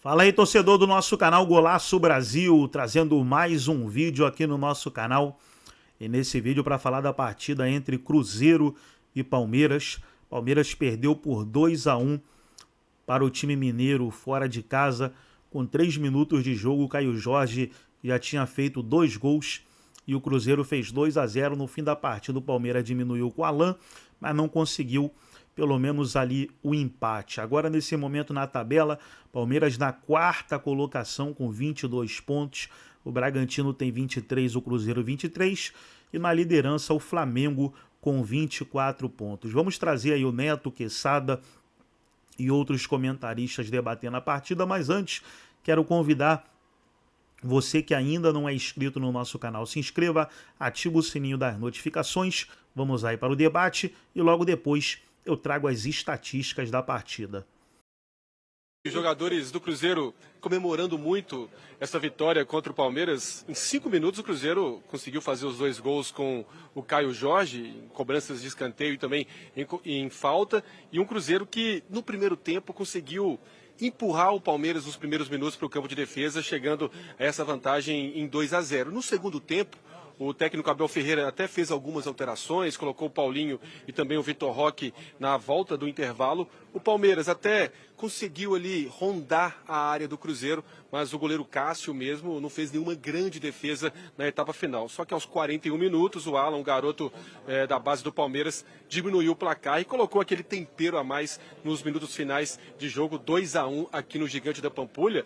Fala aí, torcedor do nosso canal Golaço Brasil, trazendo mais um vídeo aqui no nosso canal. E nesse vídeo para falar da partida entre Cruzeiro e Palmeiras. Palmeiras perdeu por 2-1 para o time mineiro fora de casa. Com 3 minutos de jogo, o Caio Jorge já tinha feito 2 gols e o Cruzeiro fez 2-0. No fim da partida, o Palmeiras diminuiu com o Alan, mas não conseguiu pelo menos ali o empate. Agora, nesse momento na tabela, Palmeiras na 4ª colocação com 22 pontos. O Bragantino tem 23, o Cruzeiro 23. E na liderança o Flamengo com 24 pontos. Vamos trazer aí o Neto, Quesada e outros comentaristas debatendo a partida. Mas antes, quero convidar você que ainda não é inscrito no nosso canal, se inscreva, ativa o sininho das notificações. Vamos aí para o debate e logo depois eu trago as estatísticas da partida. Os jogadores do Cruzeiro comemorando muito essa vitória contra o Palmeiras. Em 5 minutos o Cruzeiro conseguiu fazer os 2 gols com o Caio Jorge, em cobranças de escanteio e também em falta. E um Cruzeiro que no primeiro tempo conseguiu empurrar o Palmeiras nos primeiros minutos para o campo de defesa, chegando a essa vantagem em 2-0. No segundo tempo, o técnico Abel Ferreira até fez algumas alterações, colocou o Paulinho e também o Vitor Roque na volta do intervalo. O Palmeiras até conseguiu ali rondar a área do Cruzeiro, mas o goleiro Cássio mesmo não fez nenhuma grande defesa na etapa final. Só que aos 41 minutos, o Alan, um garoto da base do Palmeiras, diminuiu o placar e colocou aquele tempero a mais nos minutos finais de jogo, 2-1 aqui no Gigante da Pampulha.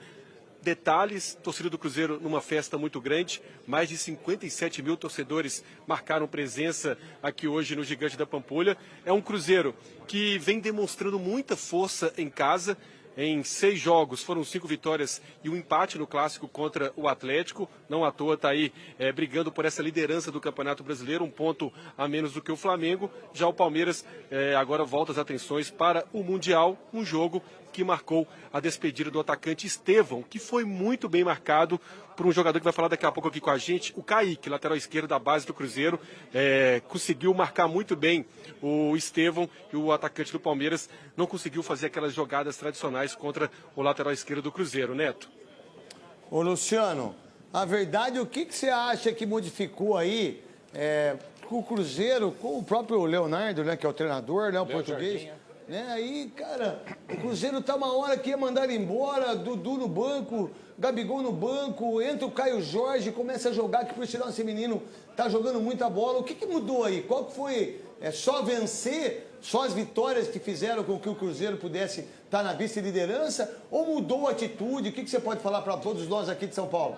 Detalhes, torcida do Cruzeiro numa festa muito grande, mais de 57 mil torcedores marcaram presença aqui hoje no Gigante da Pampulha. É um Cruzeiro que vem demonstrando muita força em casa. Em 6 jogos foram 5 vitórias e um empate no clássico contra o Atlético. Não à toa está aí brigando por essa liderança do Campeonato Brasileiro, 1 ponto a menos do que o Flamengo. Já o Palmeiras agora volta as atenções para o Mundial, um jogo que marcou a despedida do atacante Estevão, que foi muito bem marcado por um jogador que vai falar daqui a pouco aqui com a gente, o Kaique, lateral esquerdo da base do Cruzeiro. Conseguiu marcar muito bem o Estevão, e o atacante do Palmeiras não conseguiu fazer aquelas jogadas tradicionais contra o lateral esquerdo do Cruzeiro. Neto. Ô Luciano, a verdade, o que você acha que modificou aí com o Cruzeiro, com o próprio Leonardo, né, que é o treinador, né, o português? Jardim, Né? Aí, cara, o Cruzeiro tá uma hora que ia mandar ele embora, Dudu no banco, Gabigol no banco, entra o Caio Jorge, começa a jogar, que por sinal esse menino tá jogando muita bola. O que mudou aí? Qual que foi? Só vencer? Só as vitórias que fizeram com que o Cruzeiro pudesse estar na vice-liderança? Ou mudou a atitude? O que você pode falar para todos nós aqui de São Paulo?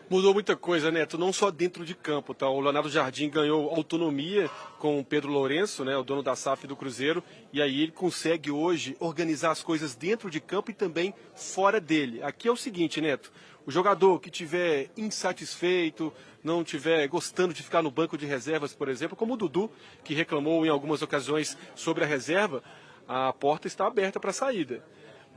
Mudou muita coisa, Neto, não só dentro de campo, tá? O Leonardo Jardim ganhou autonomia com o Pedro Lourenço, né, o dono da SAF do Cruzeiro, e aí ele consegue hoje organizar as coisas dentro de campo e também fora dele. Aqui é o seguinte, Neto, o jogador que estiver insatisfeito, não estiver gostando de ficar no banco de reservas, por exemplo, como o Dudu, que reclamou em algumas ocasiões sobre a reserva, a porta está aberta para a saída.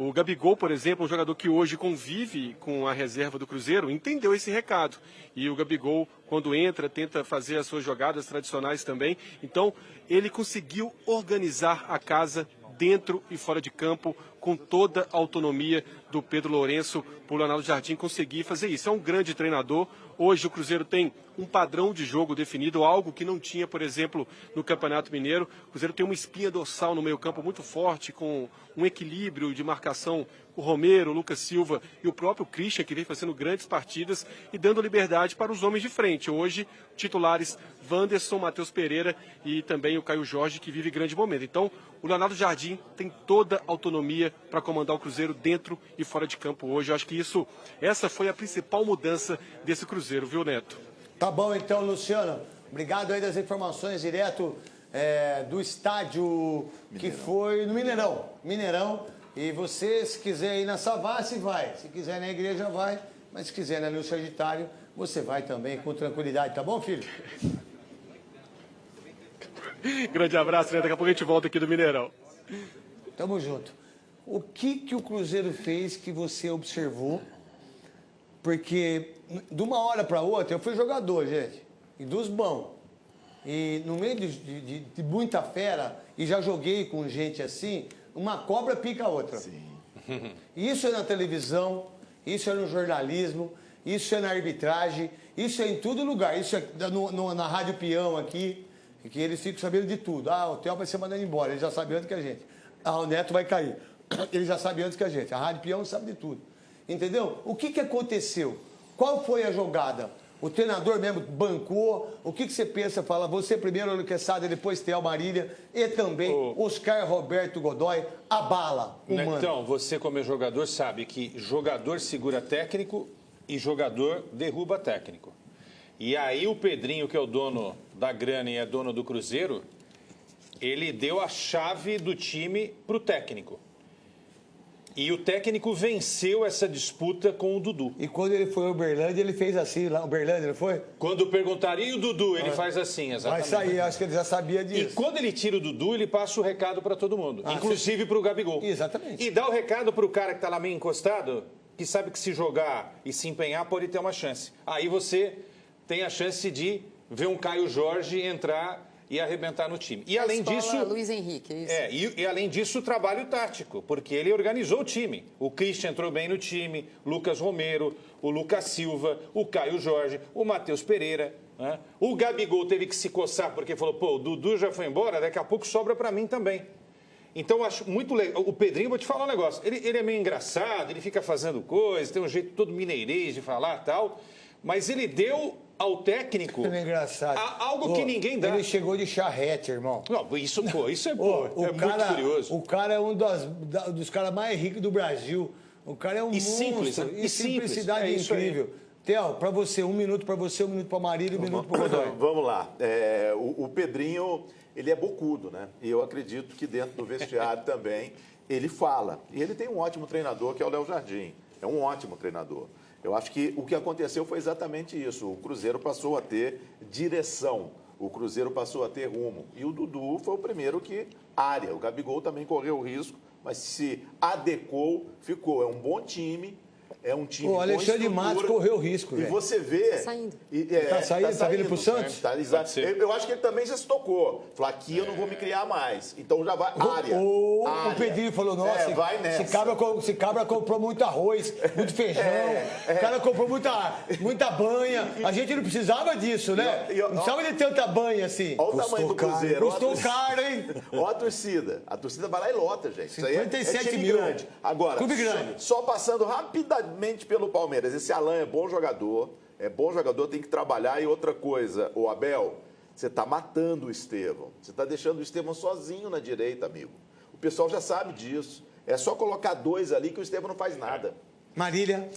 O Gabigol, por exemplo, um jogador que hoje convive com a reserva do Cruzeiro, entendeu esse recado. E o Gabigol, quando entra, tenta fazer as suas jogadas tradicionais também. Então, ele conseguiu organizar a casa dentro e fora de campo, com toda a autonomia do Pedro Lourenço, para o Leonardo Jardim conseguir fazer isso. É um grande treinador. Hoje o Cruzeiro tem um padrão de jogo definido, algo que não tinha, por exemplo, no Campeonato Mineiro. O Cruzeiro tem uma espinha dorsal no meio-campo muito forte, com um equilíbrio de marcação. O Romero, o Lucas Silva e o próprio Christian, que vem fazendo grandes partidas e dando liberdade para os homens de frente. Hoje, titulares Wanderson, Matheus Pereira e também o Caio Jorge, que vive grande momento. Então, o Leonardo Jardim tem toda a autonomia para comandar o Cruzeiro dentro e fora de campo hoje. Eu acho que essa foi a principal mudança desse Cruzeiro, viu, Neto? Tá bom então, Luciano. Obrigado aí das informações direto do estádio que foi no Mineirão. E você, se quiser ir na Savassi, vai. Se quiser ir na igreja, vai. Mas se quiser ir ali no Sagitário, você vai também com tranquilidade. Tá bom, filho? Grande abraço, né? Daqui a pouco a gente volta aqui do Mineirão. Tamo junto. O que o Cruzeiro fez que você observou? Porque de uma hora para outra, eu fui jogador, gente, e dos bons. E no meio de muita fera, e já joguei com gente assim, uma cobra pica a outra. Sim. Isso é na televisão, isso é no jornalismo, isso é na arbitragem, isso é em todo lugar. Isso é na Rádio Peão aqui, que eles ficam sabendo de tudo. Ah, o Theo vai ser mandado embora, ele já sabe antes que a gente. Ah, o Neto vai cair, ele já sabe antes que a gente. A Rádio Peão sabe de tudo. Entendeu? O que aconteceu? Qual foi a jogada? O treinador mesmo bancou. O que você pensa? Fala, você primeiro, Olho Quesada, depois Theo Marília e também Oscar Roberto Godoy, a bala humana. Então, você como jogador sabe que jogador segura técnico e jogador derruba técnico. E aí o Pedrinho, que é o dono da grana e é dono do Cruzeiro, ele deu a chave do time para o técnico. E o técnico venceu essa disputa com o Dudu. E quando ele foi ao Uberlândia, ele fez assim, lá no Uberlândia, não foi? Quando perguntaram, e o Dudu? Ele faz assim, exatamente. Vai sair, acho que ele já sabia disso. E quando ele tira o Dudu, ele passa o recado para todo mundo, inclusive para o Gabigol. Exatamente. E dá o recado para o cara que está lá meio encostado, que sabe que se jogar e se empenhar, pode ter uma chance. Aí você tem a chance de ver um Caio Jorge entrar e arrebentar no time. E além disso, Luiz Henrique, é isso? E além disso, o trabalho tático, porque ele organizou o time. O Christian entrou bem no time, Lucas Romero, o Lucas Silva, o Caio Jorge, o Matheus Pereira, né? O Gabigol teve que se coçar porque falou, pô, o Dudu já foi embora, daqui a pouco sobra para mim também. Então, eu acho muito legal. O Pedrinho, vou te falar um negócio, ele é meio engraçado, ele fica fazendo coisas, tem um jeito todo mineirês de falar e tal, mas ele deu ao técnico É engraçado. Algo que ninguém dá. Ele chegou de charrete, irmão. Não, isso é muito curioso. O cara é um dos caras mais ricos do Brasil. O cara é um monstro. Simples, né? E simplicidade incrível. Theo, para você, 1 minuto para você, 1 minuto para Marília e 1 minuto para o Godoy. Vamos lá. O Pedrinho, ele é bocudo, né? E eu acredito que dentro do vestiário também ele fala. E ele tem um ótimo treinador, que é o Léo Jardim. É um ótimo treinador. Eu acho que o que aconteceu foi exatamente isso. O Cruzeiro passou a ter direção. O Cruzeiro passou a ter rumo. E o Dudu foi o primeiro que área. O Gabigol também correu o risco, mas se adequou, ficou. É um bom time. É um time o Alexandre Matos correu risco, e você vê... Tá saindo. Tá saindo? Tá vindo pro Santos? Tá, exato. Eu acho que ele também já se tocou. Falou, aqui eu não vou me criar mais. Então já vai área. O Pedrinho falou, nossa, vai nessa. Esse cabra comprou muito arroz, muito feijão. O cara comprou muita banha. A gente não precisava disso, né? Não precisava de tanta banha assim. Olha o tamanho do Cruzeiro. Custou caro, hein? Olha a torcida. A torcida vai lá e lota, gente. 57 mil. Grande. Agora, Clube grande. Só passando rapidamente pelo Palmeiras. Esse Alan é bom jogador, tem que trabalhar. E outra coisa, o Abel, você está matando o Estevão. Você está deixando o Estevão sozinho na direita, amigo. O pessoal já sabe disso. É só colocar 2 ali que o Estevão não faz nada. Marília.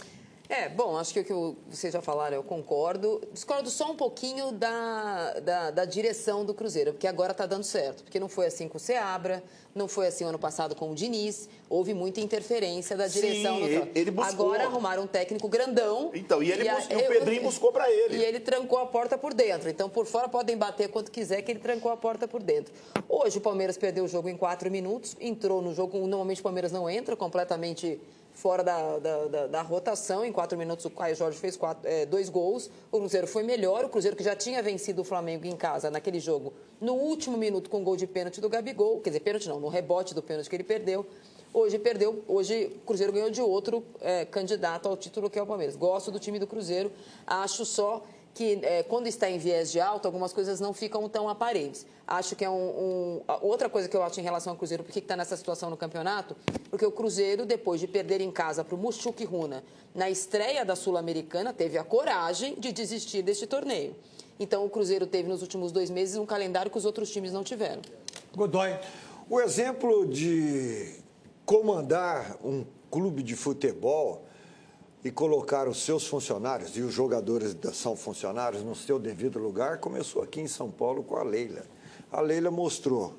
Bom, acho que o que vocês já falaram, eu concordo. Discordo só um pouquinho da direção do Cruzeiro, porque agora está dando certo. Porque não foi assim com o Seabra, não foi assim o ano passado com o Diniz. Houve muita interferência da direção. Ele buscou. Agora arrumaram um técnico grandão. Então, e o Pedrinho buscou para ele. E ele trancou a porta por dentro. Então, por fora podem bater quanto quiser, que ele trancou a porta por dentro. Hoje o Palmeiras perdeu o jogo em 4 minutos, entrou no jogo, normalmente o Palmeiras não entra, completamente fora da rotação. Em 4 minutos o Caio Jorge fez 2 gols. O Cruzeiro foi melhor. O Cruzeiro, que já tinha vencido o Flamengo em casa naquele jogo, no último minuto com gol de pênalti do Gabigol. Quer dizer, pênalti não, no rebote do pênalti que ele perdeu. Hoje perdeu. Hoje o Cruzeiro ganhou de outro candidato ao título, que é o Palmeiras. Gosto do time do Cruzeiro. Acho só que quando está em viés de alta, algumas coisas não ficam tão aparentes. Acho que é outra coisa que eu acho em relação ao Cruzeiro, por que está nessa situação no campeonato? Porque o Cruzeiro, depois de perder em casa para o Mushuc Runa, na estreia da Sul-Americana, teve a coragem de desistir deste torneio. Então, o Cruzeiro teve nos últimos 2 meses um calendário que os outros times não tiveram. Godoy. O exemplo de comandar um clube de futebol e colocar os seus funcionários, e os jogadores são funcionários, no seu devido lugar, começou aqui em São Paulo com a Leila. A Leila mostrou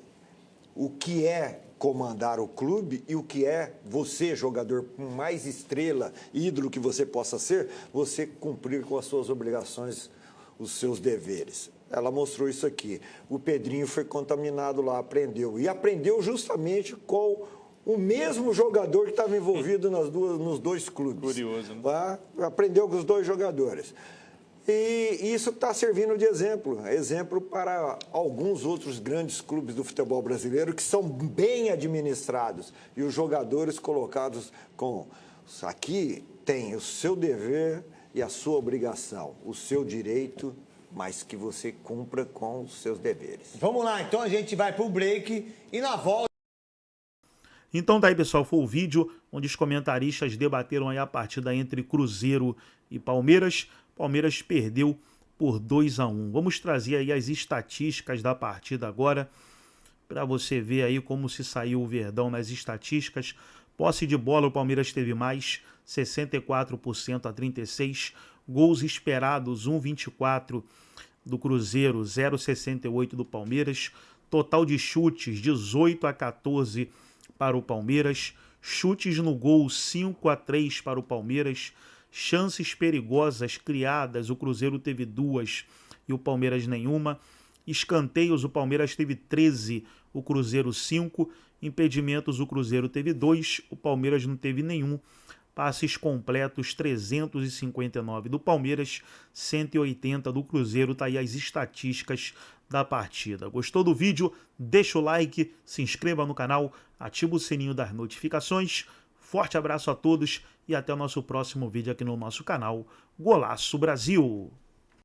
o que é comandar o clube e o que é você, jogador com mais estrela, ídolo que você possa ser, você cumprir com as suas obrigações, os seus deveres. Ela mostrou isso aqui. O Pedrinho foi contaminado lá, aprendeu. E aprendeu justamente com o mesmo jogador que estava envolvido nos 2 clubes. Curioso, né? Aprendeu com os 2 jogadores. E isso está servindo de exemplo para alguns outros grandes clubes do futebol brasileiro que são bem administrados e os jogadores colocados com... Aqui tem o seu dever e a sua obrigação, o seu direito, mas que você cumpra com os seus deveres. Vamos lá, então a gente vai pro break e na volta... Então tá aí, pessoal, foi o vídeo onde os comentaristas debateram aí a partida entre Cruzeiro e Palmeiras. Palmeiras perdeu por 2-1. Vamos trazer aí as estatísticas da partida agora, para você ver aí como se saiu o Verdão nas estatísticas. Posse de bola, o Palmeiras teve mais, 64% a 36%. Gols esperados, 1,24 do Cruzeiro, 0,68 do Palmeiras. Total de chutes, 18 a 14 para o Palmeiras. Chutes no gol, 5-3 para o Palmeiras. Chances perigosas criadas, o Cruzeiro teve 2 e o Palmeiras nenhuma. Escanteios, o Palmeiras teve 13, o Cruzeiro 5. Impedimentos, o Cruzeiro teve 2, o Palmeiras não teve nenhum. Passes completos, 359 do Palmeiras, 180 do Cruzeiro. Tá aí as estatísticas da partida. Gostou do vídeo? Deixa o like, se inscreva no canal, ativa o sininho das notificações. Forte abraço a todos e até o nosso próximo vídeo aqui no nosso canal Golaço Brasil.